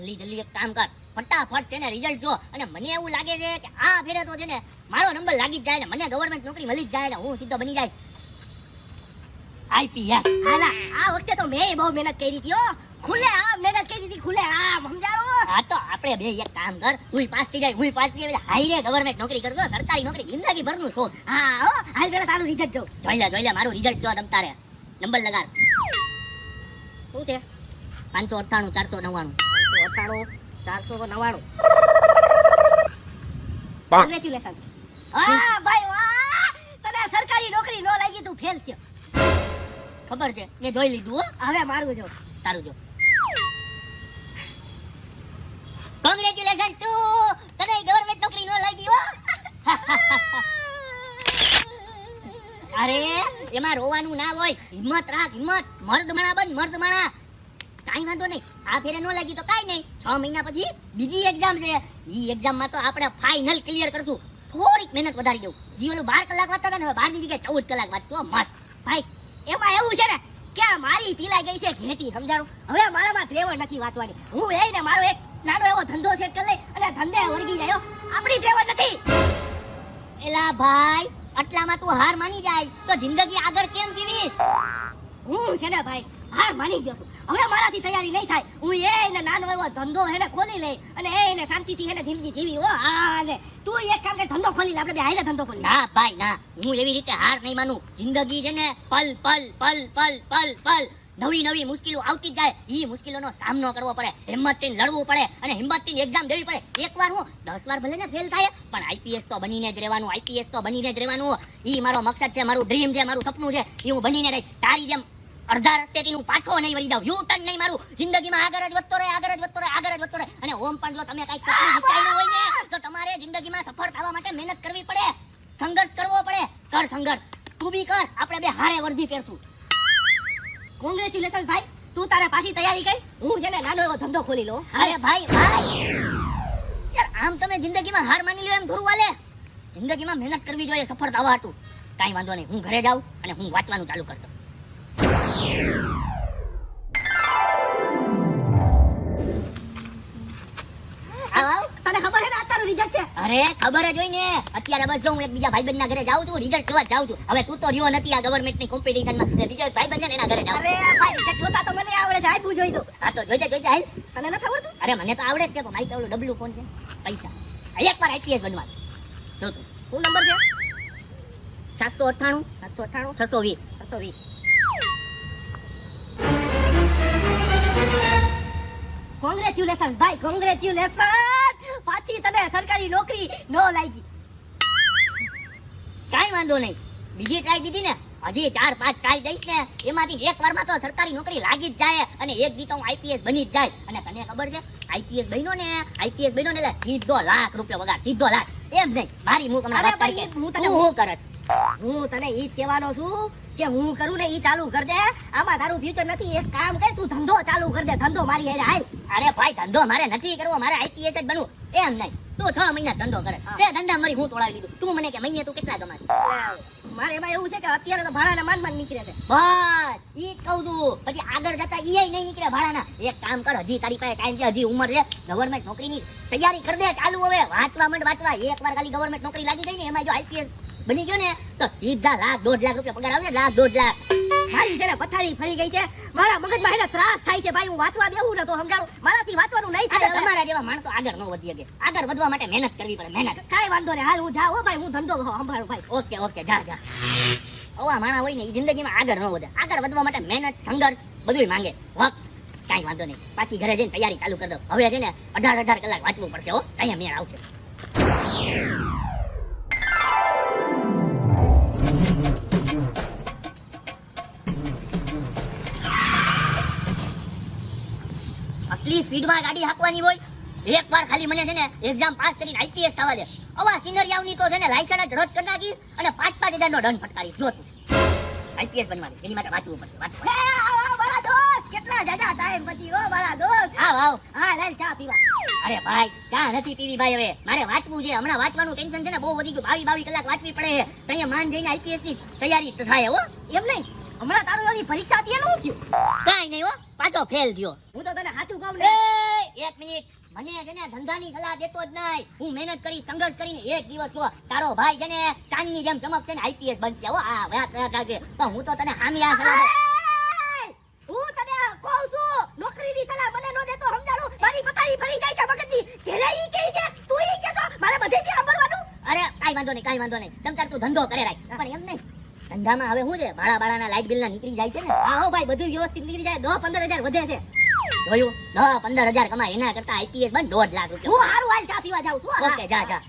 જલ્દી જલ્દી એક કામ કર, ફટાફટ છે ને રિઝલ્ટ જો. અને મને એવું લાગે છે કે આ ફેરે તો છે ને મારો નંબર લાગી જ જાય ને મને ગવર્મેન્ટ નોકરી મળી જ જાય ને હું સીધો બની જઈશ આઈપીએસ. હાલા આ વખતે તો મેં બહુ મહેનત કરી હતી હો, ખુલે આમ મહેનત કરી હતી, ખુલે આમ સમજાવો. હા તો આપણે બે એક કામ કર, તું પાસ થઈ જાય હું પાસ થઈ જાય, હાઈ રે ગવર્મેન્ટ નોકરી કરજો, સરકારી નોકરી જિંદગી ભરનું શોખ. હા હો, હાલ પેલા તારું રિઝલ્ટ જો. જોઈ લે મારું રિઝલ્ટ જો તમ તારે. નંબર લગાડ. શું છે? 598 499. 598 499. કોંગ્રેચ્યુલેશન. હા ભાઈ વાહ, તને સરકારી નોકરી નો લાગી, તું ફેલ થયો. ખબર છે મેં જોઈ લીધું હો. હવે મારું જો. તારું જો. કોંગ્રેચ્યુલેશન ટુ, તને ગવર્મેન્ટ નોકરી નો લાગી હો. અરે એમાં રોવાનું ના હોય, હિંમત રાખ હિંમત, મર્દ માણા બન મર્દ માણા. કાઈ વાંધો નહીં, આ ફેરે નો લાગી તો કાઈ નહીં, 6 મહિના પછી બીજી એક્ઝામ છે, ઈ એક્ઝામમાં તો આપણે ફાઇનલ ક્લિયર કરશું. થોડીક મહેનત વધારી દઉં, જી ઓલું 12 કલાક વાંચતા હતા ને હવે 12 ની જગ્યાએ 14 કલાક વાંચશો. મસ્ત ભાઈ એમાં એવું છે ને કે આ મારી પીલાઈ ગઈ છે ઘેટી, સમજાણું. હવે મારામાં ત્રેવડ નથી વાંચવાની, હું એ ને મારો એક નાનો એવો ધંધો સેટ કરી લઈ અને ધંધે વળગી જાય. આપણી ત્રેવડ નથી. એલા ભાઈ આટલામાં તું હાર માની જાય તો જિંદગી આગળ કેમ જીવીશ? હું છે ને ભાઈ હાર માની ગયો છું, હવે મારાથી તૈયારી નહીં થાય. હું એને નાનો એવો ધંધો એને ખોલી લઈ અને એને શાંતિથી એને જિંદગી જીવી. ઓ હા ને તું એક કામ કર, ધંધો ખોલી લે, આપણે બે હારે ધંધો ખોલી. ના ભાઈ ના, હું એવી રીતે હાર નહીં માનું. જિંદગી છે ને પલ પલ પલ પલ પલ પલ નવી નવી મુશ્કેલીઓ આવતી જ જાય, ઈ મુશ્કેલીઓનો સામનો કરવો પડે, હિંમતથી લડવું પડે અને હિંમતથી એક્ઝામ દેવી પડે. એકવાર હું 10 વાર ભલે ને ફેલ થાય પણ આઈપીએસ તો બનીને જ રહેવાનું, આઈપીએસ તો બનીને જ રહેવાનું. ઈ મારો મકસદ છે, મારું ડ્રીમ છે, મારું સપનું છે, ઈ હું બનીને રહી. તારી જેમ અડધા રસ્તેથી હું પાછો નહીં વળી જાઉં, યુ ટર્ન નહીં મારું. જિંદગીમાં આગળ જ વધતો રહે, આગળ જ વધતો રહે, આગળ જ વધતો રહે. અને ઓમ પણ જો તમે કઈક સપનું વિચાર્યું હોય ને તો તમારે જિંદગીમાં સફળ થવા માટે મહેનત કરવી પડે, સંઘર્ષ કરવો પડે. કર સંઘર્ષ, તું બી કર, આપણે બે હારે વર્ધી પહેરશું. કોંગ્રેચ્યુલેશન ભાઈ, તું તારે પાછી તૈયારી કરી, હું છે ને નાનો એવો ધંધો ખોલી લો. અરે ભાઈ યાર આમ તમે જિંદગીમાં હાર માની લ્યો એમ થોડું વાલે. જિંદગીમાં મહેનત કરવી જોઈએ સફળ થવા હતું. કાંઈ વાંધો નહીં, હું ઘરે જાઉં અને હું વાંચવાનું ચાલુ કરતો. તને ખબર છે ને તારું રિઝલ્ટ છે? અરે ખબર જ હોય ને, અત્યારે બસ જો હું એક બીજા ભાઈબંધના ઘરે જાઉં છું, રિઝલ્ટ જોવા જાઉં છું. હવે તું તો રહ્યો નથી આ ગવર્મેન્ટની કોમ્પિટિશનમાં, બીજો એક ભાઈબંધ છે ને એના ઘરે જાઉં. અરે ભાઈ રિઝલ્ટ જોતા તો મને આવડે છે, આપ્યું જોઈ દો. હા તો જોઈજે હાલ. તને નથી આવડતું? અરે મને તો આવડે જ છે, પણ મારી તો ઓલું ડબલું ફોન છે, પૈસા. એકવાર આઈપીએસ બનવા જો તું. શું નંબર છે? 798 798 620. કોંગ્રેચ્યુલેશન ભાઈ, કોંગ્રેચ્યુલેશન. પાછી તને સરકારી નોકરી નો લાગી. કાઈ વાંધો નહીં, બીજી ટ્રાય દીધી ને, હજી 4-5 ટ્રાય દઈશ ને એમાંથી એક વારમાં તો સરકારી નોકરી લાગી જ જાય અને એક દી તો હું આઈપીએસ બની જ જાય. અને તને ખબર છે આઈપીએસ બન્યો ને એટલે સીધો લાખ રૂપિયા પગાર, સીધો લાખ. એમ નહીં મારી હું તમને વાત કરી, હું કરસ. હું તને ઈ જ કહેવાનો છું કે હું કરું ને ઈ ચાલુ કર દે. આમાં તારું ફ્યુચર નથી, એક કામ કર તું ધંધો ચાલુ કર દે, ધંધો મારી હારે હાલ. અરે ભાઈ ધંધો મારે નથી કરવો, મારે આઈપીએસ જ બનવું. એમ નહીં તું 6 મહિના ધંધો કરે, તે ધંધા મારી હું તોડાવી લીધું. તું મને કે મહિને તું કેટલા કમાશ? મારે એમાં એવું છે કે અત્યારે તો ભાડાના માંડ નીકળે છે. બસ ઈ જ કહું છું, પછી આગળ જતા ઈ નહીં નીકળે ભાડાના. એક કામ કર, હજી તારી પાસે ટાઈમ છે, હજી ઉંમર છે, ગવર્મેન્ટ નોકરીની તૈયારી કર દે ચાલુ. હવે વાંચવા માંડ વાંચવા, એકવાર ખાલી ગવર્મેન્ટ નોકરી લાગી ગઈ ને એમાં જો આઈપીએસ બની ગયો ને તો સીધા $1.5 લાખ રૂપિયા પગાર આવશે. $1.5 લાખ. મારી છે ને પથારી ફરી ગઈ છે, મારા મગજમાં એને ત્રાસ થાય છે ભાઈ. હું વાંચવા બેહું ને તો સમજાણું મારાથી વાંચવાનું નહીં થાય. તમારા જેવા માણસો આગળ ન વધી શકે, આગળ વધવા માટે મહેનત કરવી પડે, મહેનત. કાઈ વાંધો નહીં, હાલ હું જાઉં હો ભાઈ, હું ધંધો સંભાળું ભાઈ. ઓકે જા. આવા માણા હોય ને એ જિંદગીમાં આગળ ન વધે. આગળ વધવા માટે મહેનત, સંઘર્ષ બધું માંગે. વખત કાંઈ વાંધો નહીં, પાછી ઘરે જઈને તૈયારી ચાલુ કરી દો. હવે છે ને 18 કલાક વાંચવું પડશે હો, અહીંયા મેળ આવશે. આટલી સ્પીડમાં ગાડી હાંકવાની હોય, એકવાર ખાલી મને છે ને એક્ઝામ પાસ કરીને આઈપીએસ થવા દે. આવા સિનિયરિયાઓની તો છે ને લાયસન્સ જ રદ કરી નાખીશ અને 5,000 નો દંડ ફટકારીશ. જો તું આઈપીએસ બનવાની એની માટે વાંચવું પડશે. મારા દોસ્ત કેટલા જાજા ટાઈમ પછી ઓ મારા દોસ્ત. આવ હા લે ચા પીવા. અરે ભાઈ ચા નથી પીવી ભાઈ, હવે મારે વાંચવું છે. હમણાં વાંચવાનું ટેન્શન છે ને બહુ વધી ગયું, 22 કલાક વાંચવી પડે. ત્યાં માન જઈને આઈપીએસ ની તૈયારી થાય હો. એમ નહીં હમણાં તારું ઓલી પરીક્ષા હતી એનું શું થયું? કાંઈ નહીં હો, પાછો ફેલ થયો. હું તો તને સાચું કહું એ ને. એક મિનિટ, મને છે ને ધંધાની સલાહ દેતો જ નહીં. હું મહેનત કરી, સંઘર્ષ કરીને એક દિવસ જો તારો ભાઈ છે ને ચાંદની જેમ ચમકશે ને આઈપીએસ બનશે. હો આ વાત રાખજે. પણ હું તો તને હામી આ સલાહ દઉં. એય! હું તને કહું છું, નોકરીની સલાહ મને નો દેતો સમજાણું. મારી પથારી ફરી જાય છે મગજની. ઘેરે ઈ કહે છે, તું ઈ કહેશો, મારે બધેથી સાંભળવાનું. અરે કાંઈ વાંધો નહીં, કાંઈ વાંધો નહીં. તમ તાર તું ધંધો કરે રાખ. પણ એમ નહીં, ધંધામાં હવે શું છે, ભાડા બાળાના લાઇટ બિલના નીકળી જાય છે ને. હા હો ભાઈ, બધું વ્યવસ્થિત નીકળી જાય. 10-15 હજાર વધે છે. જોયું, 10-15 હજાર કમાય એના કરતા આઈપીએસ બન 1.5 લાખ હું રૂપિયા. હારું હાલ ચા પીવા જાઉં છું. હા. ઓકે, જા જા.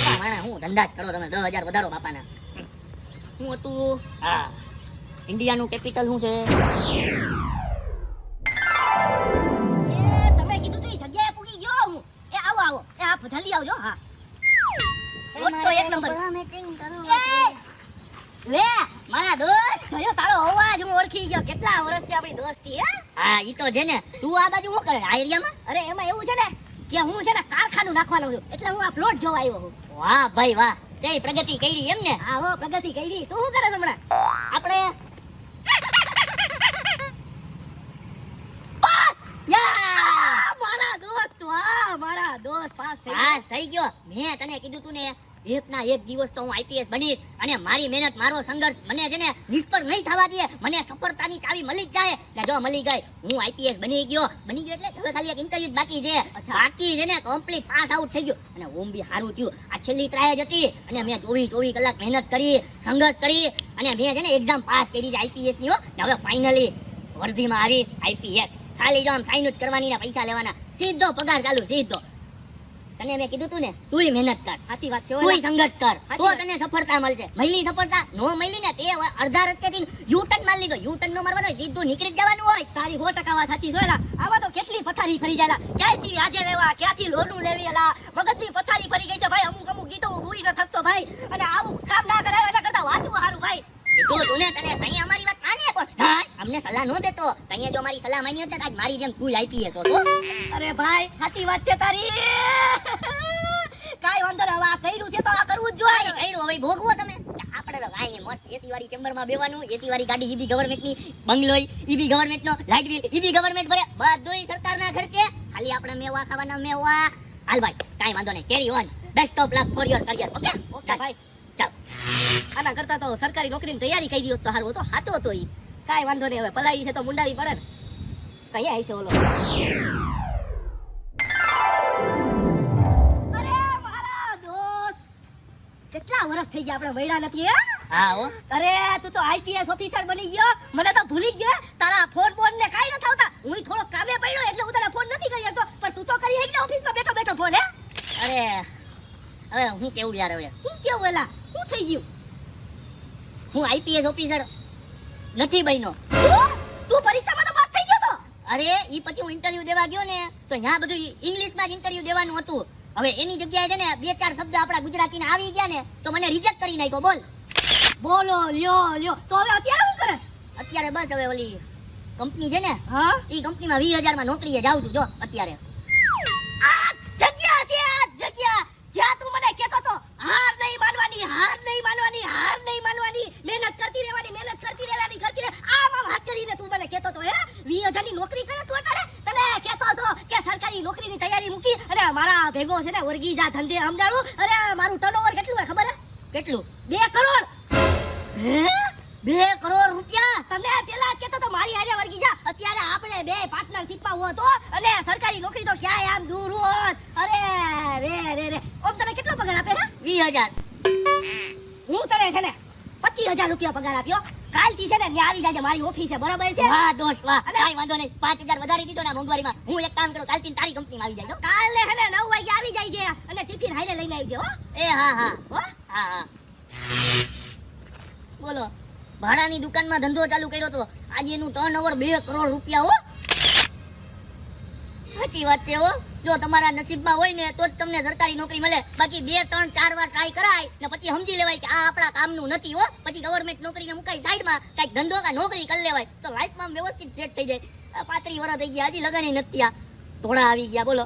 આ માણસ હું ધંધા જ કરો તમે, 10,000 વધારો બાપાના. શું હતું? હા, ઇન્ડિયાનું કેપિટલ શું છે? એ તમે કીધું તું ઈ જગ્યાએ પૂગી ગયો હું. એ આવો આવો. એ આપ જલ્દી આવજો. હા. તો એક નંબર. એ! લે મારા દોસ્ત. જોયો તારો અવાજ હું ઓળખી ગયો. કેટલા વર્ષથી આપણી દોસ્તી હે? હા, ઈ તો છે ને. તું આ બાજુ શું કરે આ એરિયામાં? અરે એમાં એવું છે ને કે હું છે ને કારખાનું નાખવાનો છું, એટલે હું આ પ્લોટ જોવા આવ્યો છું. વાહ ભાઈ વાહ, તે પ્રગતિ કરી એમ ને? હા હો, પ્રગતિ કરી. તું શું કરે છે હમણાં? આપણે પાસ! યા આ મારા દોસ્ત, વાહ, મારા દોસ્ત પાસ થઈ ગયો. પાસ થઈ ગયો. મેં તને કીધું તું ને, એક ના એક દિવસ તો હું આઈપીએસ બનીશ અને મારી મહેનત, મારો સંઘર્ષ મને છે ને નિષ્ફળ નહીં થવા દે. મને સફળતાની ચાવી મળી જ જાય. ને જો મળી ગઈ, હું આઈપીએસ બની ગયો એટલે હવે ખાલી એક ઇન્ટરવ્યુ જ બાકી છે. અચ્છા. બાકી છે ને કમ્પ્લીટ પાસ આઉટ થઈ ગયો અને ઓમ બી સારું થયું. આ છેલ્લી ટ્રાય જ હતી અને મેં 24 કલાક મહેનત કરી, સંઘર્ષ કરી અને મેં છે ને એક્ઝામ પાસ કરી છે આઈપીએસ ની. હો, ને હવે ફાઇનલી વર્ધીમાં આવીશ આઈપીએસ. ખાલી જો આમ સાઇન જ કરવાની ને પૈસા લેવાના, સીધો પગાર ચાલુ, સીધો. તને મેં કીધું તું ને, તુંય મહેનત કર, સાચી વાત છે. તુંય ઓલા. સંઘર્ષ કર, સાચી તો વાત. તને સફળતા મળશે. મળી સફળતા નો મળી ને, તે અડધા રસ્તેથી યુટર્ન મારી લીધો. યુટર્ન નો મારવાનો હોય, સીધું નીકળી જ જવાનું હોય. તારી 100% વાત સાચી છે. ઓલા. આમાં તો કેટલી પથારી ફરી જાય. ક્યાંથી આજે લેવા, ક્યાંથી લોનું લેવી. એલા મગજની પથારી ફરી ગઈ છે ભાઈ. અમુક ગીતો હું હુઈ ન થકતો ભાઈ. અને આવું કામ ના કરાય એના કરતા વાંચવું સારું ભાઈ. કીધું તું ને તને, તઈ અમારી વાત માને કોણ? હા, અમને સલાહ નો દેતો. તઈએ જો મારી સલાહ માની હોત ને, આજ મારી જેમ તું આઈપીએસ હોતો. અરે ભાઈ, સાચી વાત છે તારી. કાઈ વાંધો નહીં. હવે આ કર્યું છે તો આ કરવું જ કાંઈ જોઈએ. કર્યું હવે ભોગવો તમે. આપણે તો કાંઈ નહીં, મસ્ત એસી વાળી ચેમ્બરમાં બેવાનું, એસી વાળી ગાડી ઈ બી ગવર્નમેન્ટની, બંગલો ઈ બી ગવર્નમેન્ટનો, લાઇટ બિલ ઈ બી ગવર્નમેન્ટ ભરે, બધુંય સરકારના ખર્ચે. ખાલી આપણે મેવા ખાવાના મેવા. હાલ ભાઈ, કાંઈ વાંધો નહીં, કેરી on. Best of luck for your career. Okay okay ભાઈ. ચાલ. આના કરતા તો સરકારી નોકરીની તૈયારી કરી હોત તો સારું હતો. સાચો હતો ઈ. કાઈ વાંધો નહીં. હવે પલાળી છે તો મુંડાવી પડે ને. કઈ આવશે ઓલો? અરે મારા દોસ્ત, કેટલા વર્ષ થઈ ગયા આપણે મળ્યા નથી હે? હા હો. અરે તું તો આઈપીએસ ઓફિસર બની ગયો. મને તો ભૂલી જ ગયો. તારા ફોન બોન ને કાઈ ન થાવતા. હું થોડો કામે પડ્યો એટલે હું તને ફોન નથી કરી શકતો. પણ તું તો કરી હે કે ઓફિસમાં બેઠો બેઠો ફોન હે? અરે હવે હું કેવું યાર, હવે હું કેવું એલા? શું થઈ ગયું? હું આઈપીએસ ઓફિસર નથી બન્યો. તું પરીક્ષામાં તો પાસ થઈ ગયો તો. અરે ઈ પછી હું ઇન્ટરવ્યુ દેવા ગયો ને, તો ત્યાં બધું ઇંગ્લિશમાં જ ઇન્ટરવ્યુ દેવાનું હતું. હવે એની જગ્યાએ છે ને 2-4 શબ્દ આપણા ગુજરાતીના આવી ગયા ને, તો મને રિજેક્ટ કરી નાખ્યો. બોલ. બોલો લ્યો. તો હવે અત્યારે શું કરે? અત્યારે બસ હવે ઓલી કંપની છે ને, હા? ઈ કંપનીમાં 20,000 માં નોકરીએ જાઉં છું. જો અત્યારે આ જગ્યા છે, આ જગ્યા જ્યાં તું મને કહેતો તો હાર નહીં માનવાની, હાર નહીં માનવાની, હાર નહીં માનવાની, મહેનત કરતી રહેવાની, કરતી રહે. આમ હાથ કરીને તું મને કહેતો તો હે 20,000 ની નોકરી કરે તું એટલે તને કહેતો તો કે સરકારી નોકરીની તૈયારી મૂકી અને મારા ભેગો છે ને વર્ગી જા ધંધે સમજાડું. અરે મારું ટર્નઓવર કેટલું હે ખબર હે? કેટલું? 2 કરોડ. હે? 2 કરોડ રૂપિયા? તમને પેલા કહેતો તો મારી હારે વર્ગી જા. અત્યારે આપણે બે પાર્ટનરશિપમાં હોત હો, અને સરકારી નોકરી તો ક્યાંય આમ દૂર હોત. અરે રે. ઓમ તને કેટલો પગાર આપે હે? 20,000. હું તને છે ને 25,000 રૂપિયા પગાર આપ્યો. કાલથી છે ને ત્યાં આવી જાજે મારી ઓફિસે, બરાબર છે? વાહ દોસ્ત વાહ, અરે. કાંઈ વાંધો નહીં. 5,000 વધારી દીધો ને આ મોંઘવારીમાં. હું એક કામ કરું, કાલથી તારી કંપનીમાં આવી જાય. કાલે હે ને 9 વાગે આવી જાય છે અને ટિફિન હારે લઈને આવજે હો. એ હા હા હો? હા. બોલો, ભાડાની દુકાનમાં ધંધો ચાલુ કર્યો તો આજે એનું ટર્નઓવર 2 કરોડ રૂપિયા. હો, સાચી વાત છે. હો, જો તમારા નસીબમાં હોય ને તો જ તમને સરકારી નોકરી મળે. બાકી 2-3-4 વાર ટ્રાય કરાય ને પછી સમજી લેવાય કે આ આપણા કામનું નથી. હો, પછી ગવર્મેન્ટ નોકરીને મુકાય સાઈડમાં, કાંઈક ધંધો કે નોકરી કરી લેવાય તો લાઈફમાં વ્યવસ્થિત સેટ થઈ જાય. 35 વર્ષ થઈ ગયા, હજી લગન નથી થયા, થોડા આવી ગયા. બોલો.